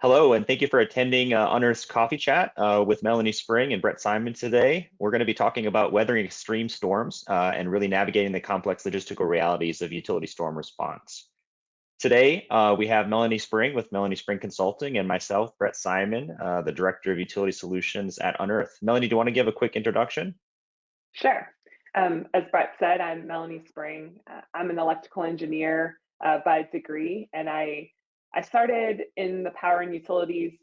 Hello, and thank you for attending Unearth's Coffee Chat with Melanie Spring and Brett Simon today. We're going to be talking about weathering extreme storms and really navigating the complex logistical realities of utility storm response. Today, we have Melanie Spring with Melanie Spring Consulting and myself, Brett Simon, the Director of Utility Solutions at Unearth. Melanie, do you want to give a quick introduction? Sure. As Brett said, I'm Melanie Spring. I'm an electrical engineer by degree, and I started in the power and utilities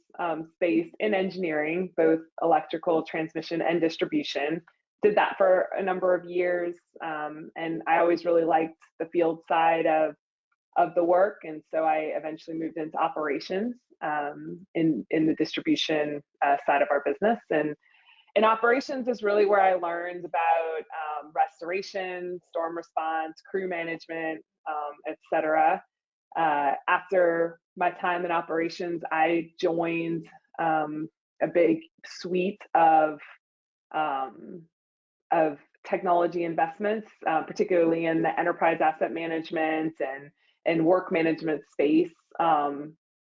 space in engineering, both electrical transmission and distribution. Did that for a number of years, and I always really liked the field side of the work, and so I eventually moved into operations in the distribution side of our business. And operations is really where I learned about restoration, storm response, crew management, et cetera. After my time in operations, I joined a big suite of technology investments, particularly in the enterprise asset management and work management space. And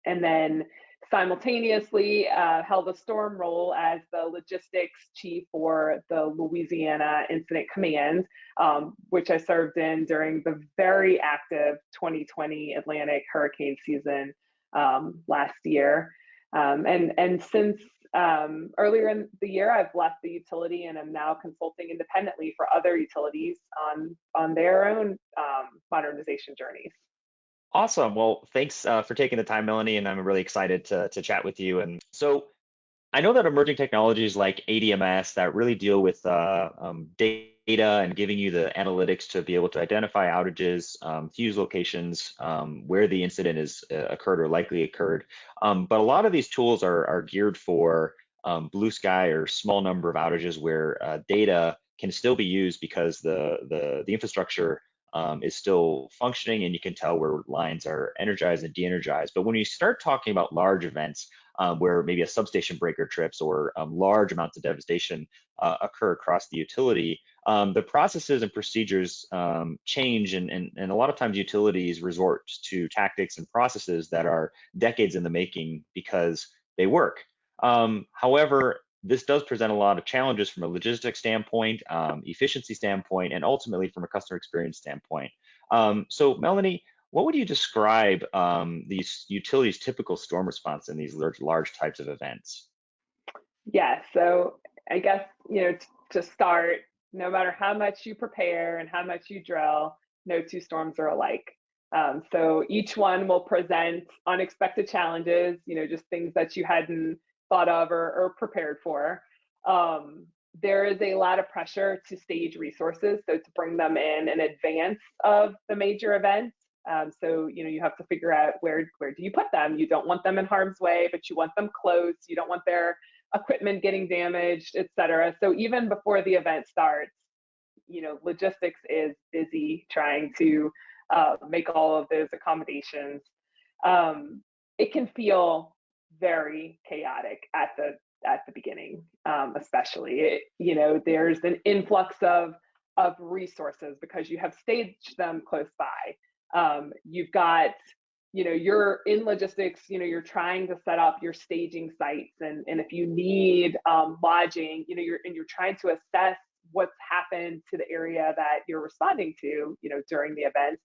then simultaneously held a storm role as the logistics chief for the Louisiana Incident Command, which I served in during the very active 2020 Atlantic hurricane season last year. And since earlier in the year, I've left the utility and am now consulting independently for other utilities on their own modernization journeys. Awesome. Well, thanks for taking the time, Melanie, and I'm really excited to chat with you. And so I know that emerging technologies like ADMS that really deal with data and giving you the analytics to be able to identify outages, fuse locations, where the incident is occurred or likely occurred. But a lot of these tools are geared for blue sky or small number of outages where data can still be used because the infrastructure is still functioning and you can tell where lines are energized and de-energized. But when you start talking about large events, where maybe a substation breaker trips or large amounts of devastation occur across the utility, the processes and procedures change, and a lot of times utilities resort to tactics and processes that are decades in the making because they work. However, this does present a lot of challenges from a logistics standpoint, efficiency standpoint, and ultimately from a customer experience standpoint. So, Melanie, what would you describe these utilities' typical storm response in these large types of events? Yeah, so I guess, to start, no matter how much you prepare and how much you drill, no two storms are alike. So each one will present unexpected challenges, just things that you hadn't thought of or prepared for. There is a lot of pressure to stage resources, so to bring them in advance of the major event. So you have to figure out where do you put them. You don't want them in harm's way, but you want them close. You don't want their equipment getting damaged, et cetera. So even before the event starts, logistics is busy trying to make all of those accommodations. It can feel very chaotic at the beginning, especially. There's an influx of resources because you have staged them close by. You've got, you're in logistics, you're trying to set up your staging sites, and if you need lodging, you're trying to assess what's happened to the area that you're responding to, during the event.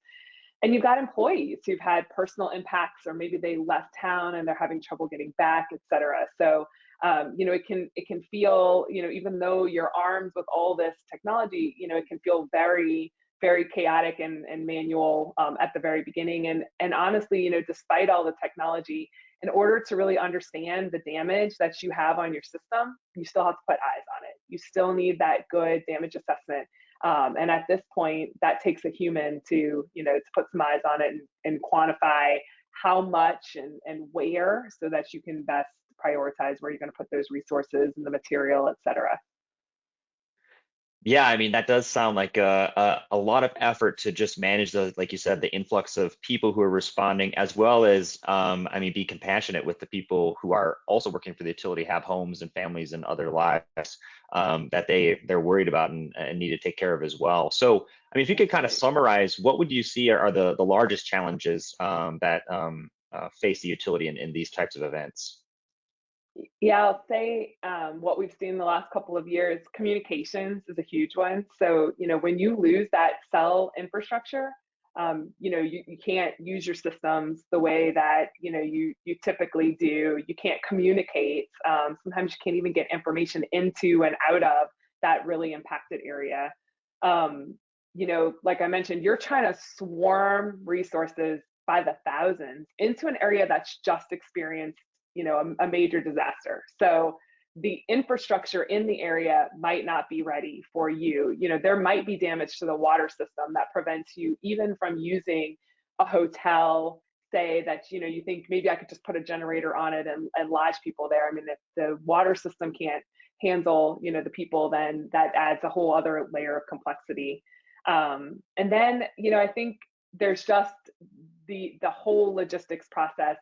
And you've got employees who've had personal impacts, or maybe they left town and they're having trouble getting back, et cetera. So, it can feel, even though you're armed with all this technology, it can feel very, very chaotic and manual at the very beginning. And honestly, despite all the technology, in order to really understand the damage that you have on your system, you still have to put eyes on it. You still need that good damage assessment. And at this point, that takes a human to put some eyes on it and quantify how much and where, so that you can best prioritize where you're going to put those resources and the material, et cetera. Yeah, I mean, that does sound like a lot of effort to just manage the, like you said, the influx of people who are responding, as well as, I mean, be compassionate with the people who are also working for the utility, have homes and families and other lives that they're worried about and need to take care of as well. So, I mean, if you could kind of Right. summarize, what would you see are the largest challenges that face the utility in these types of events? Yeah, I'll say what we've seen the last couple of years, communications is a huge one. So, when you lose that cell infrastructure, you can't use your systems the way that, you typically do. You can't communicate. Sometimes you can't even get information into and out of that really impacted area. Like I mentioned, you're trying to swarm resources by the thousands into an area that's just experienced a major disaster. So the infrastructure in the area might not be ready for you. There might be damage to the water system that prevents you even from using a hotel. Say that you think maybe I could just put a generator on it and lodge people there. I mean, if the water system can't handle the people, then that adds a whole other layer of complexity. And then I think there's just the whole logistics process.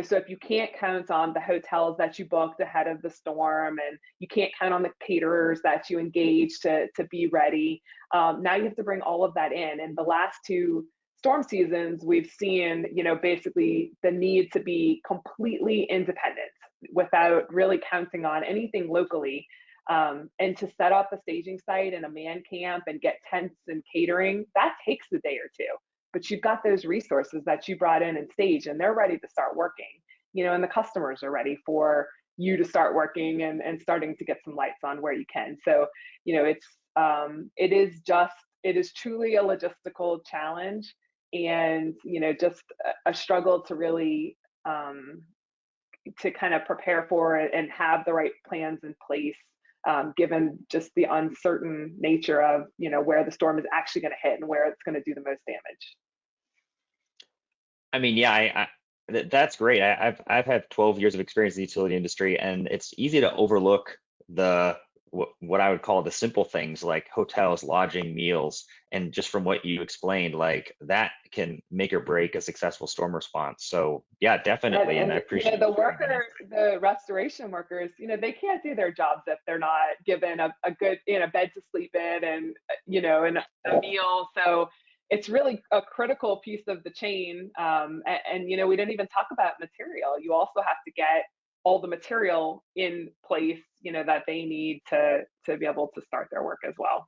So if you can't count on the hotels that you booked ahead of the storm, and you can't count on the caterers that you engage to be ready, now you have to bring all of that in. And the last two storm seasons, we've seen, basically the need to be completely independent without really counting on anything locally. And to set up a staging site and a man camp and get tents and catering, that takes a day or two. But you've got those resources that you brought in and stage, and they're ready to start working, and the customers are ready for you to start working and starting to get some lights on where you can. So, it is truly a logistical challenge, and, just a struggle to really, to kind of prepare for it and have the right plans in place, given just the uncertain nature of where the storm is actually going to hit and where it's going to do the most damage. I mean, yeah, that's great. I've had 12 years of experience in the utility industry, and it's easy to overlook the what I would call the simple things like hotels, lodging, meals, and just from what you explained, like that can make or break a successful storm response. So yeah, And, definitely, and I and appreciate the you sharing that workers, insight. the restoration workers, they can't do their jobs if they're not given a good bed to sleep in, and and a meal. So it's really a critical piece of the chain. And we didn't even talk about material. You also have to get all the material in place, that they need to be able to start their work as well.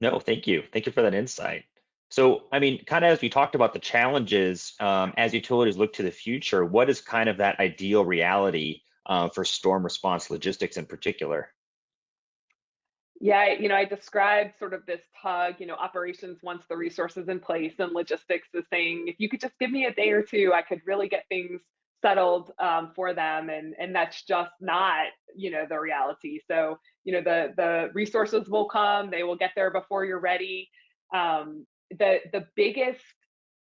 No, thank you. Thank you for that insight. So, I mean, kind of as we talked about the challenges, as utilities look to the future, what is kind of that ideal reality for storm response logistics in particular? Yeah, I described sort of this tug, operations wants the resources in place, and logistics is saying, if you could just give me a day or two, I could really get things settled for them, and that's just not, the reality. So, the resources will come, they will get there before you're ready. The biggest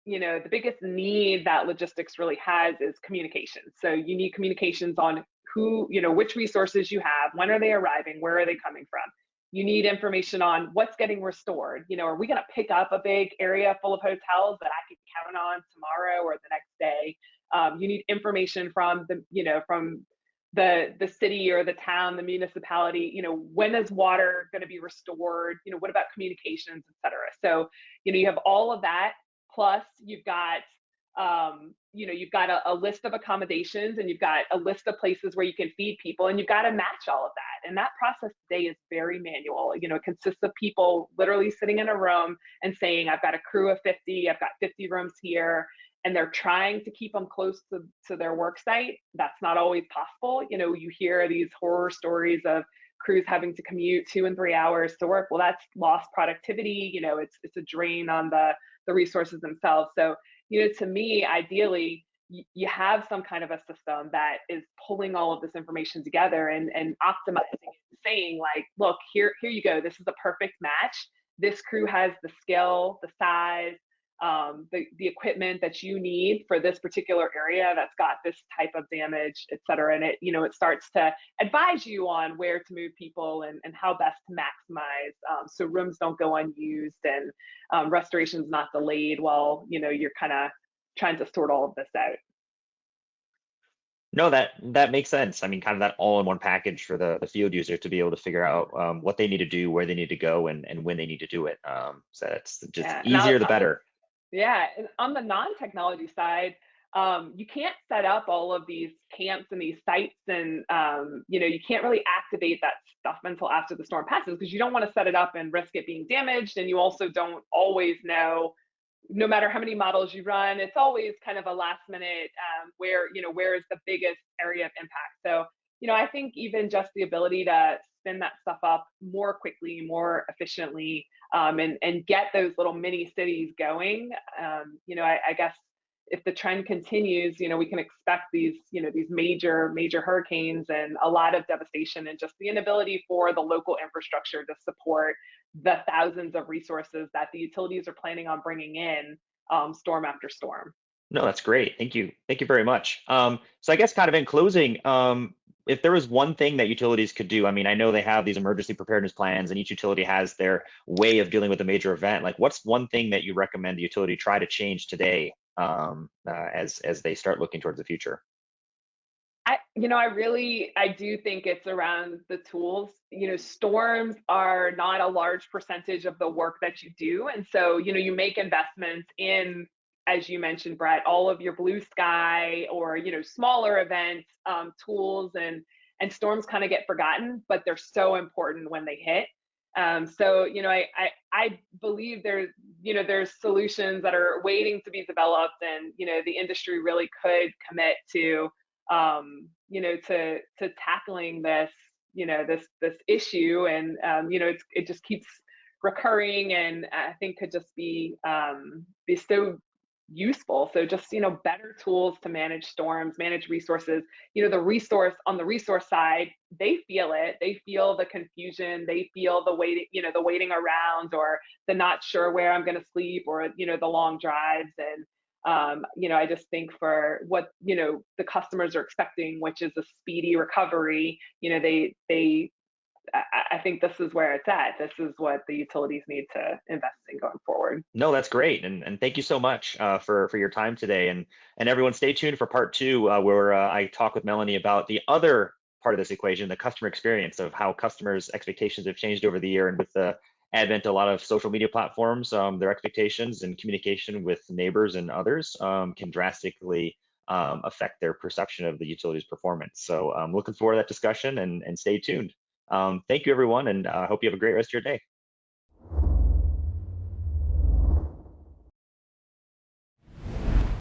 the biggest need that logistics really has is communication. So you need communications on who, which resources you have, when are they arriving, where are they coming from. You need information on what's getting restored. Are we going to pick up a big area full of hotels that I can count on tomorrow or the next day? You need information from the city or the town, the municipality. When is water going to be restored? What about communications, et cetera? So, you have all of that. Plus, you've got a list of accommodations, and you've got a list of places where you can feed people, and you've got to match all of that. And that process today is very manual. It consists of people literally sitting in a room and saying, I've got a crew of 50, I've got 50 rooms here, and they're trying to keep them close to their work site. That's not always possible. You hear these horror stories of crews having to commute 2 and 3 hours to work. Well, that's lost productivity. It's a drain on the resources themselves. So, to me, ideally, you have some kind of a system that is pulling all of this information together and optimizing it, saying like, look, here you go. This is a perfect match. This crew has the skill, the size, the equipment that you need for this particular area that's got this type of damage, et cetera. And it starts to advise you on where to move people, and how best to maximize, so rooms don't go unused, and restoration's not delayed while you're kind of trying to sort all of this out. No, that makes sense. I mean, kind of that all-in-one package for the field user to be able to figure out what they need to do, where they need to go, and when they need to do it. So it's just Yeah, and easier the better. yeah, and on the non-technology side, you can't set up all of these camps and these sites, and you can't really activate that stuff until after the storm passes, because you don't want to set it up and risk it being damaged, and you also don't always know, no matter how many models you run, it's always kind of a last minute, where is the biggest area of impact. So I think even just the ability to spin that stuff up more quickly, more efficiently, and get those little mini cities going. I guess if the trend continues, we can expect these major hurricanes and a lot of devastation, and just the inability for the local infrastructure to support the thousands of resources that the utilities are planning on bringing in, storm after storm. No, that's great. Thank you. Thank you very much. So I guess kind of in closing, if there was one thing that utilities could do, I mean, I know they have these emergency preparedness plans and each utility has their way of dealing with a major event. Like, what's one thing that you recommend the utility try to change today, as they start looking towards the future? I do think it's around the tools. Storms are not a large percentage of the work that you do. And so, you make investments in, as you mentioned, Brett, all of your blue sky or, smaller events, tools, and storms kind of get forgotten, but they're so important when they hit. So, I believe there's solutions that are waiting to be developed, and, the industry really could commit to tackling this issue, and it just keeps recurring, and I think could just be so useful. So just better tools to manage storms, manage resources. On the resource side, they feel it. They feel the confusion. They feel the waiting around, or the not sure where I'm going to sleep, or the long drives. And I just think for what the customers are expecting, which is a speedy recovery, I think this is where it's at. This is what the utilities need to invest in going forward. No, that's great, and thank you so much for your time today, and everyone, stay tuned for part two, where I talk with Melanie about the other part of this equation, the customer experience of how customers' expectations have changed over the year, and with the advent of a lot of social media platforms, their expectations and communication with neighbors and others can drastically affect their perception of the utility's performance. So I'm looking forward to that discussion, and stay tuned. Thank you, everyone, and I hope you have a great rest of your day.